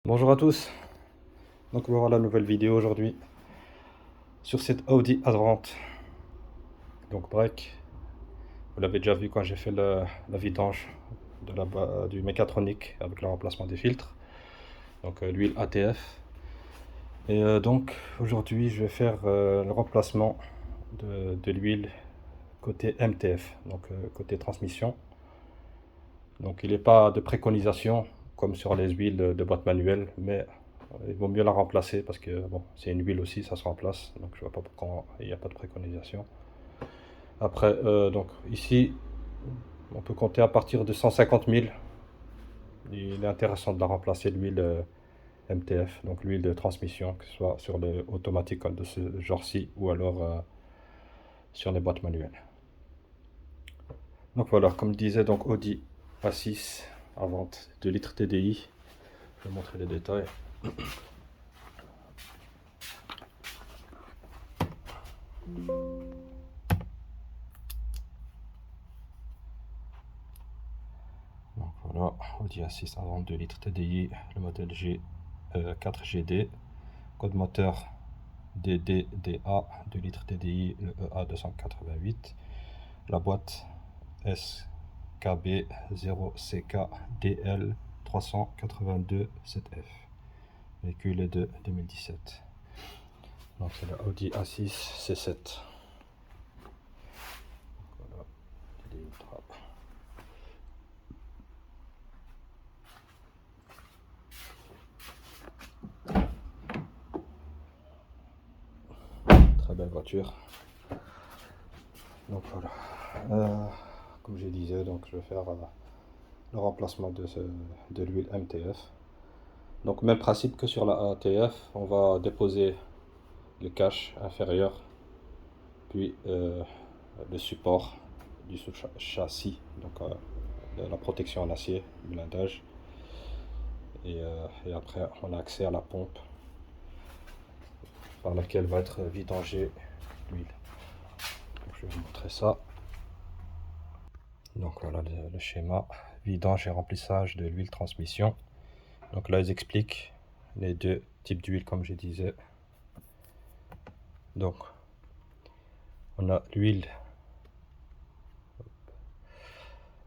Bonjour à tous, donc voilà la nouvelle vidéo aujourd'hui sur cette Audi A30, donc break. Vous l'avez déjà vu quand j'ai fait la vidange du mécatronique avec le remplacement des filtres, donc l'huile ATF. Et donc aujourd'hui je vais faire le remplacement de l'huile côté MTF, donc côté transmission. Donc il n'est pas de préconisation comme sur les huiles de boîte manuelle, mais il vaut mieux la remplacer parce que bon, c'est une huile aussi, ça se remplace. Donc je vois pas pourquoi il n'y a pas de préconisation. Après, donc ici, on peut compter à partir de 150 000. Il est intéressant de la remplacer l'huile MTF, donc l'huile de transmission, que ce soit sur les automatiques de ce genre-ci ou alors sur les boîtes manuelles. Donc voilà, comme je disais, donc Audi A6 à vente, 2 litres TDI. Je vais montrer les détails. Donc voilà, Audi A6 à vente, 2 litres TDI, le modèle G4GD, code moteur DDDA, 2 litres TDI, le EA288, la boîte SKB0CKDL382 véhicule est de 2017. Donc c'est la Audi A6 C7. Voilà, TDI Trap. Très belle voiture. Donc voilà. Comme je disais, donc je vais faire le remplacement de l'huile MTF. Donc même principe que sur la ATF, on va déposer le cache inférieur, puis le support du sous-châssis, donc la protection en acier, le blindage. Et après, on a accès à la pompe par laquelle va être vidangée l'huile. Je vais vous montrer ça. Donc voilà le schéma, vidange et remplissage de l'huile transmission. Donc là, ils expliquent les deux types d'huile comme je disais. Donc on a l'huile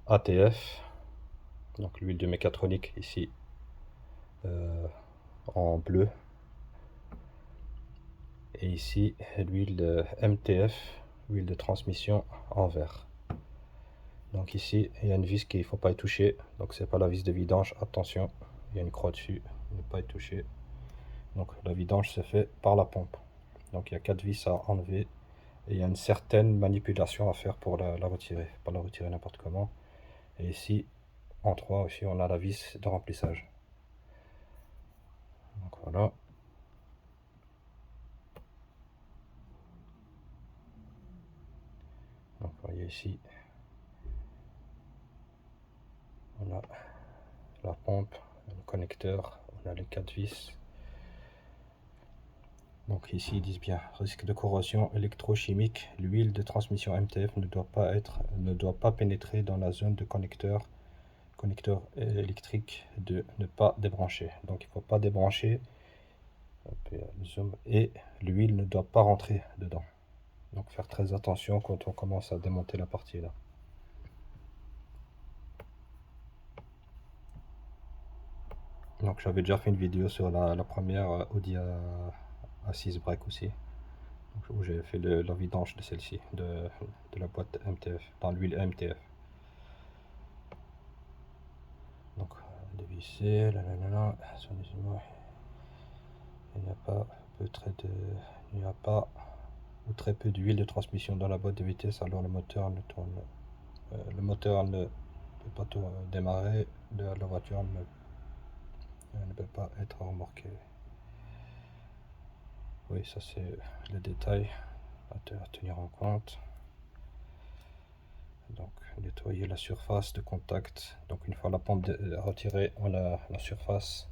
ATF, donc l'huile de mécatronique ici en bleu, et ici l'huile de MTF, huile de transmission en vert. Donc ici il y a une vis qu'il ne faut pas y toucher, donc c'est pas la vis de vidange, attention, il y a une croix dessus, ne pas y toucher. Donc la vidange se fait par la pompe, donc il y a 4 vis à enlever et il y a une certaine manipulation à faire pour la retirer, pas la retirer n'importe comment. Et ici en 3 aussi on a la vis de remplissage. Donc voilà. Donc vous voyez ici, on a la pompe, le connecteur, on a les 4 vis. Donc ici ils disent bien, risque de corrosion électrochimique, l'huile de transmission MTF ne doit pas pénétrer dans la zone de connecteur électrique, de ne pas débrancher. Donc il ne faut pas débrancher, et l'huile ne doit pas rentrer dedans. Donc faire très attention quand on commence à démonter la partie là. Donc j'avais déjà fait une vidéo sur la première Audi A6 break aussi, où j'ai fait la vidange de celle-ci, de la boîte MTF, dans l'huile MTF. Donc dévisser, il n'y a pas ou très peu d'huile de transmission dans la boîte de vitesse, alors le moteur ne peut pas démarrer, la voiture ne peut pas être remorquée. Oui, ça c'est le détail à tenir en compte. Donc nettoyer la surface de contact. Donc une fois la pompe retirée, on a la surface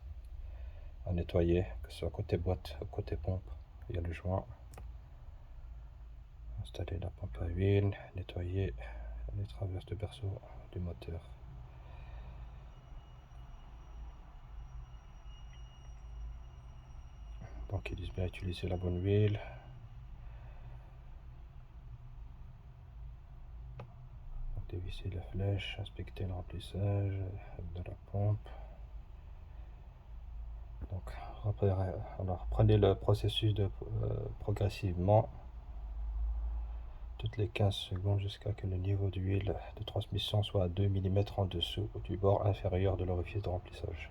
à nettoyer, que ce soit côté boîte ou côté pompe. Il y a le joint. Installer la pompe à huile, nettoyer les traverses de berceau du moteur. Donc ils disent bien utiliser la bonne huile. Donc dévisser la flèche, inspecter le remplissage de la pompe. Donc alors prenez le processus progressivement toutes les 15 secondes jusqu'à que le niveau d'huile de transmission soit à 2 mm en dessous du bord inférieur de l'orifice de remplissage.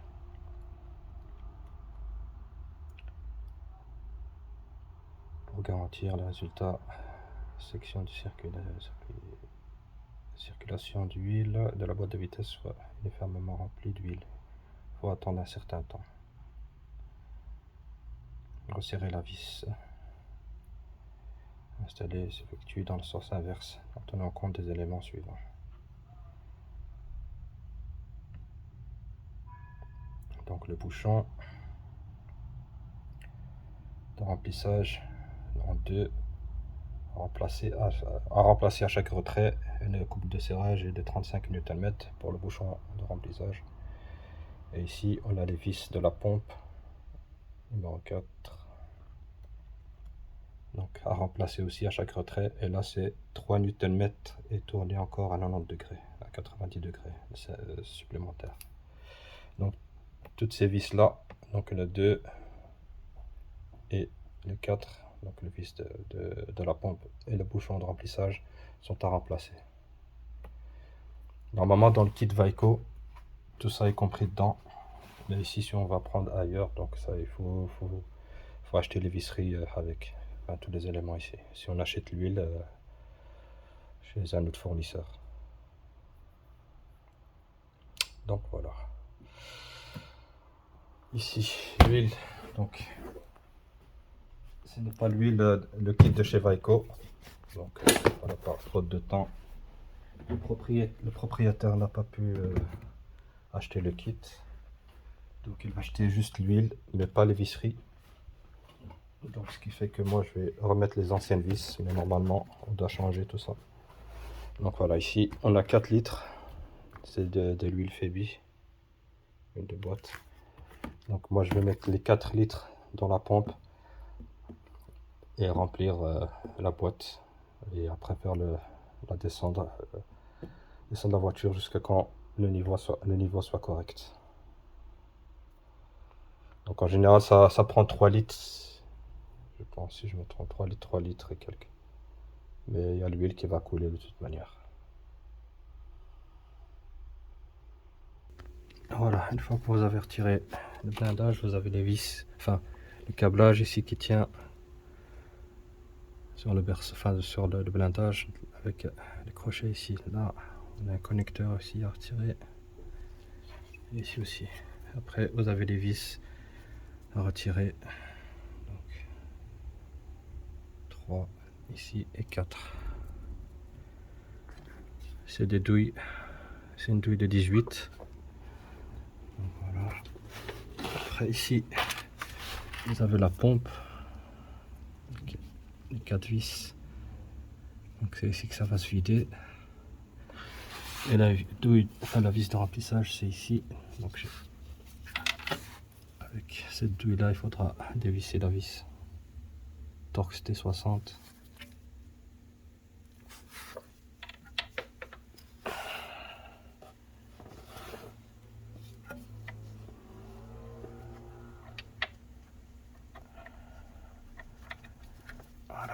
Pour garantir le résultat, section de circulation d'huile de la boîte de vitesse soit uniformément remplie d'huile. Il faut attendre un certain temps. Resserrer la vis. Installer s'effectue dans le sens inverse en tenant compte des éléments suivants. Donc le bouchon de remplissage en deux, à remplacer à chaque retrait une coupe de serrage et de 35 Nm pour le bouchon de remplissage. Et ici on a les vis de la pompe numéro 4, donc à remplacer aussi à chaque retrait, et là c'est 3 Nm et tourner encore à 90 degrés, à 90 degrés supplémentaires. Donc toutes ces vis là, donc le 2 et le 4, donc le vis de la pompe et le bouchon de remplissage sont à remplacer. Normalement dans le kit Weico tout ça est compris dedans, mais ici si on va prendre ailleurs, donc ça il faut acheter les visseries avec, enfin, tous les éléments ici, si on achète l'huile chez un autre fournisseur. Donc voilà, ici l'huile, donc ce n'est pas l'huile, le kit de chez Weico, donc voilà, par faute de temps le propriétaire n'a pas pu acheter le kit, donc il va acheter juste l'huile mais pas les visseries. Donc ce qui fait que moi je vais remettre les anciennes vis, mais normalement on doit changer tout ça. Donc voilà, ici on a 4 litres, c'est de l'huile Febi, une de boîte. Donc moi je vais mettre les 4 litres dans la pompe et remplir la boîte, et après faire la descendre, descendre la voiture jusqu'à quand le niveau soit correct. Donc en général ça prend 3 litres, je pense, si je me trompe, 3 litres et quelques. Mais il y a l'huile qui va couler de toute manière. Voilà, une fois que vous avez retiré le blindage, vous avez les vis, enfin le câblage ici qui tient sur le berceau, enfin sur le blindage, avec les crochets ici. Là, on a un connecteur aussi à retirer. Et ici aussi. Après, vous avez les vis à retirer. Donc 3 ici et 4. C'est des douilles. C'est une douille de 18. Donc voilà. Après ici, vous avez la pompe. Les 4 vis. Donc c'est ici que ça va se vider. Et la douille, enfin la vis de remplissage, c'est ici. Donc avec cette douille là, il faudra dévisser la vis Torx T60. Voilà.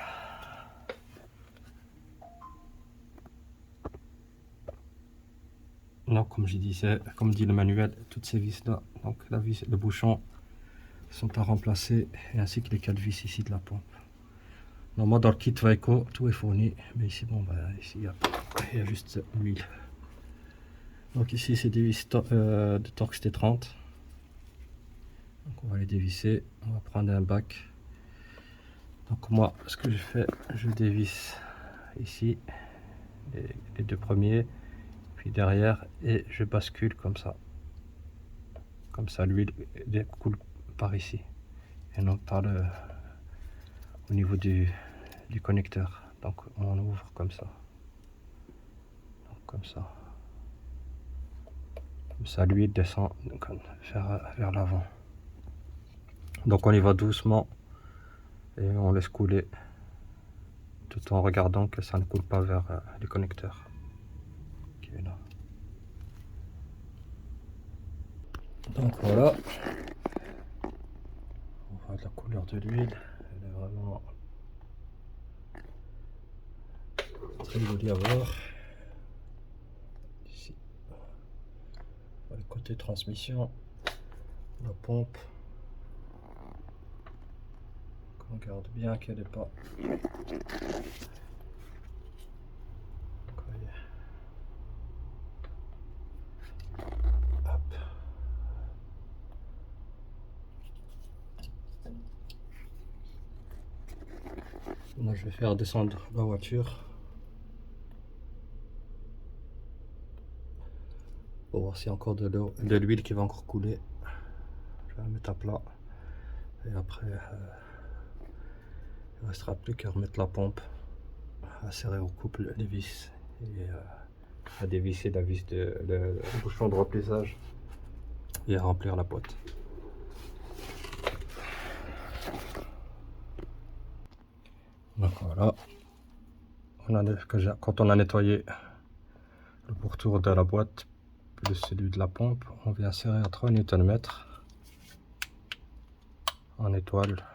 Donc comme je disais, comme dit le manuel, toutes ces vis là, donc la vis et le bouchon sont à remplacer, et ainsi que les 4 vis ici de la pompe. Normalement dans le kit Weico tout est fourni, mais ici bon bah ici il y a juste l'huile. Donc ici c'est des vis de Torx T30. Donc on va les dévisser, on va prendre un bac. Donc moi ce que je fais, je dévisse ici les deux premiers, puis derrière, et je bascule comme ça. Comme ça l'huile coule par ici et non par au niveau du connecteur. Donc on ouvre comme ça. Donc, comme ça. Comme ça l'huile descend vers l'avant. Donc on y va doucement et on laisse couler tout en regardant que ça ne coule pas vers les connecteurs qui est là. Donc voilà, on voit la couleur de l'huile, elle est vraiment très jolie à voir. Ici, le côté transmission, la pompe, on regarde bien qu'elle n'est pas. Hop. Moi je vais faire descendre la voiture pour voir s'il y a encore de l'huile qui va encore couler. Je vais la mettre à plat et après il ne restera plus qu'à remettre la pompe, à serrer au couple les vis et à dévisser la vis le bouchon de remplissage et à remplir la boîte. Donc voilà, quand on a nettoyé le pourtour de la boîte plus celui de la pompe, on vient serrer à 3 Nm en étoile.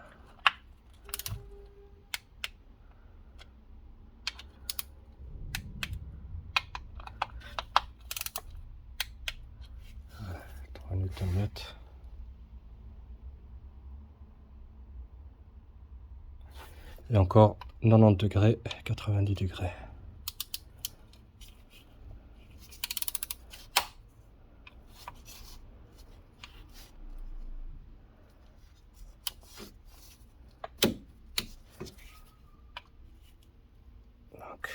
Voilà, 3 Nm. Et encore 90 degrés, 90 degrés. Donc,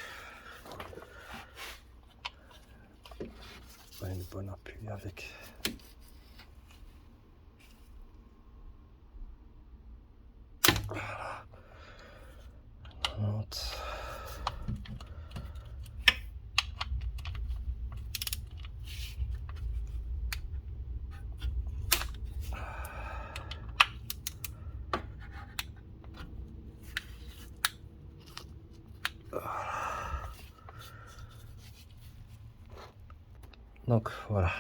une bonne appui avec. Voilà. Donc voilà.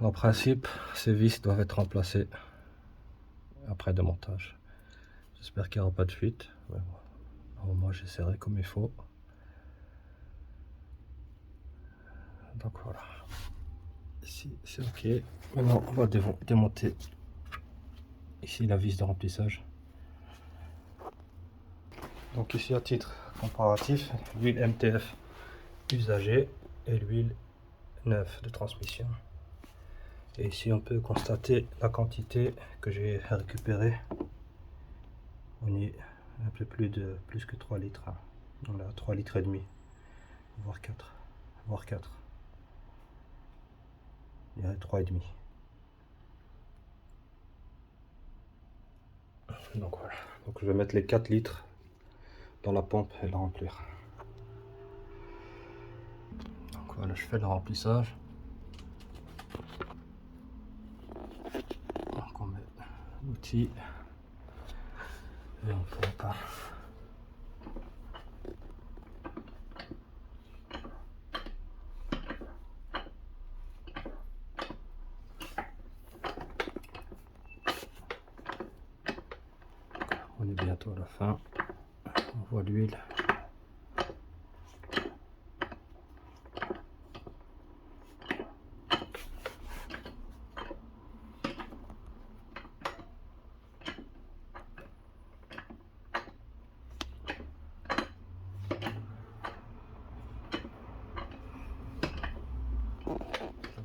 En principe, ces vis doivent être remplacées après démontage. J'espère qu'il n'y aura pas de fuite. Mais bon, moi j'essaierai comme il faut. Donc voilà. Ici c'est ok. Maintenant on va démonter ici la vis de remplissage. Donc ici à titre comparatif, l'huile MTF usagée et l'huile neuve de transmission. Et ici on peut constater la quantité que j'ai récupérée. On est un peu plus que 3 litres. On a 3 litres et demi, voire 4. Il y a 3 et demi. Donc voilà. Donc je vais mettre les 4 litres dans la pompe et la remplir. Donc voilà, je fais le remplissage. Donc on met l'outil et on pompe. On est bientôt à la fin. On voit l'huile.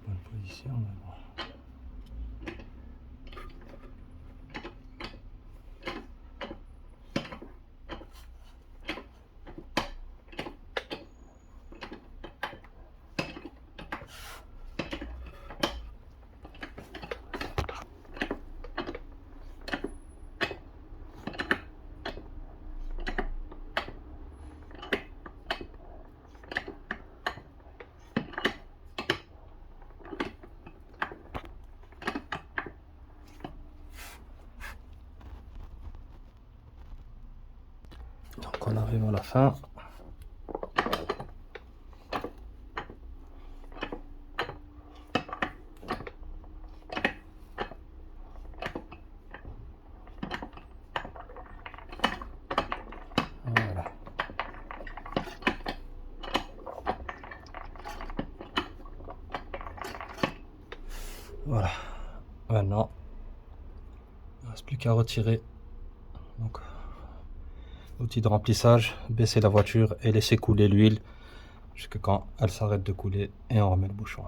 Bonne position, mais bon. Donc on arrive à la fin. Voilà. Voilà. Maintenant, il ne reste plus qu'à retirer. Donc, outil de remplissage, baisser la voiture et laisser couler l'huile jusqu'à quand elle s'arrête de couler et on remet le bouchon.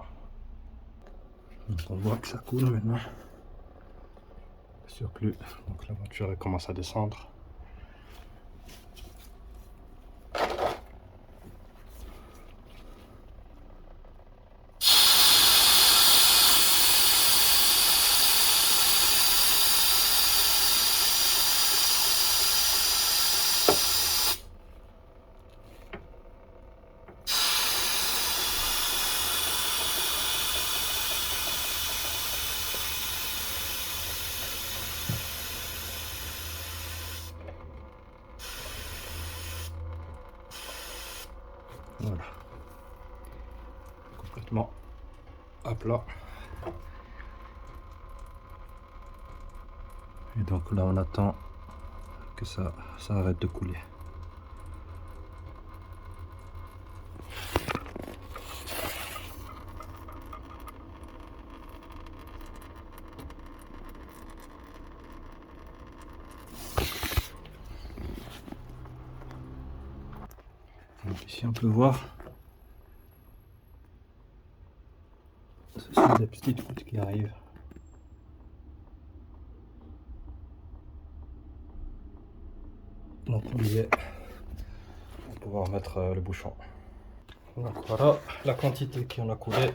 Donc on voit que ça coule maintenant. Surplus. Donc la voiture elle commence à descendre. Voilà. Complètement à plat. Et donc là on attend que ça arrête de couler. Donc ici on peut voir, ce sont des petites gouttes qui arrivent. Donc on y est, on va pouvoir mettre le bouchon. Donc voilà la quantité qui en a coulé.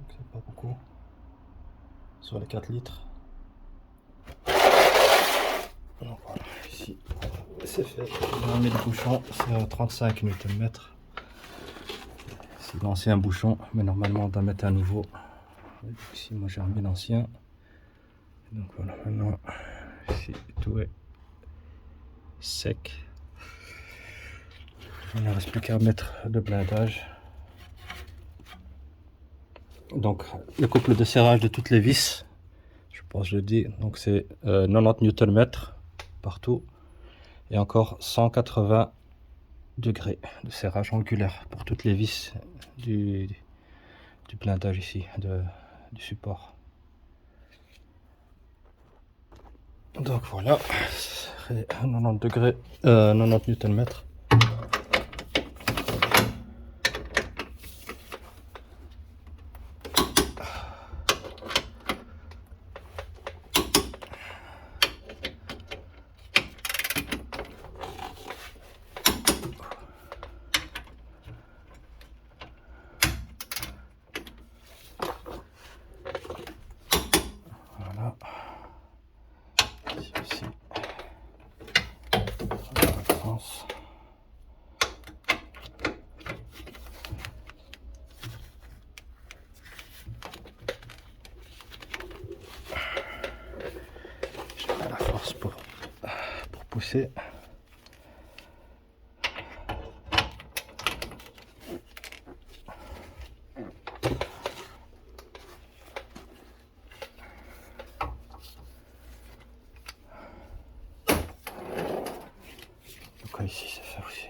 C'est pas beaucoup sur les 4 litres. Donc voilà, ici c'est fait. On met le bouchon, c'est à 35 Nm. C'est l'ancien bouchon, mais normalement on doit mettre un nouveau. Donc ici moi j'ai remis l'ancien. Donc voilà, maintenant ici tout est sec. Il ne reste plus qu'à mettre le blindage. Donc le couple de serrage de toutes les vis, je pense que je le dis, donc c'est 90 Nm partout et encore 180 degrés de serrage angulaire pour toutes les vis du blindage ici, du support. Donc voilà, c'est 90 degrés, 90 Nm. Voilà. Ici. France. J'ai pas la force pour pousser. Donc ici c'est fait aussi.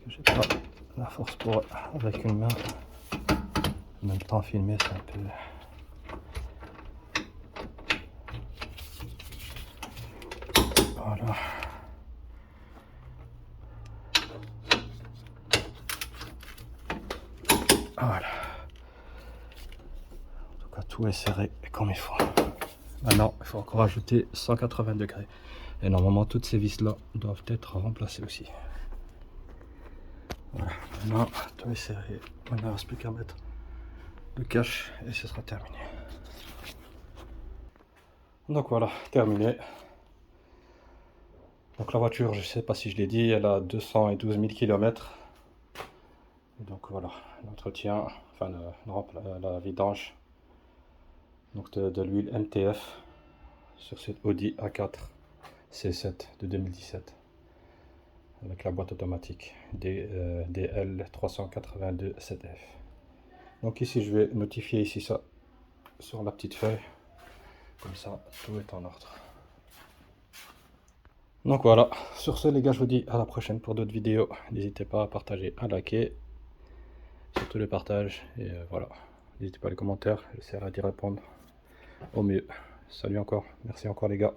J'ai pas la force pour avec une main. En même temps filmer c'est un peu. Voilà. Voilà. En tout cas, tout est serré comme il faut. Maintenant, il faut encore ajouter 180 degrés. Et normalement, toutes ces vis-là doivent être remplacées aussi. Voilà. Maintenant, tout est serré. Maintenant, il ne reste plus qu'à mettre le cache et ce sera terminé. Donc voilà, terminé. Donc la voiture, je ne sais pas si je l'ai dit, elle a 212 000 km. Et donc voilà, l'entretien, enfin la vidange donc de l'huile MTF sur cette Audi A4. C7 de 2017 avec la boîte automatique DL382 7F. Donc ici je vais notifier ici ça sur la petite feuille, comme ça tout est en ordre. Donc voilà, sur ce les gars, je vous dis à la prochaine pour d'autres vidéos. N'hésitez pas à partager, à liker, surtout le partage, et voilà. N'hésitez pas à les commentaires, j'essaierai d'y répondre au mieux. Salut encore, merci encore les gars.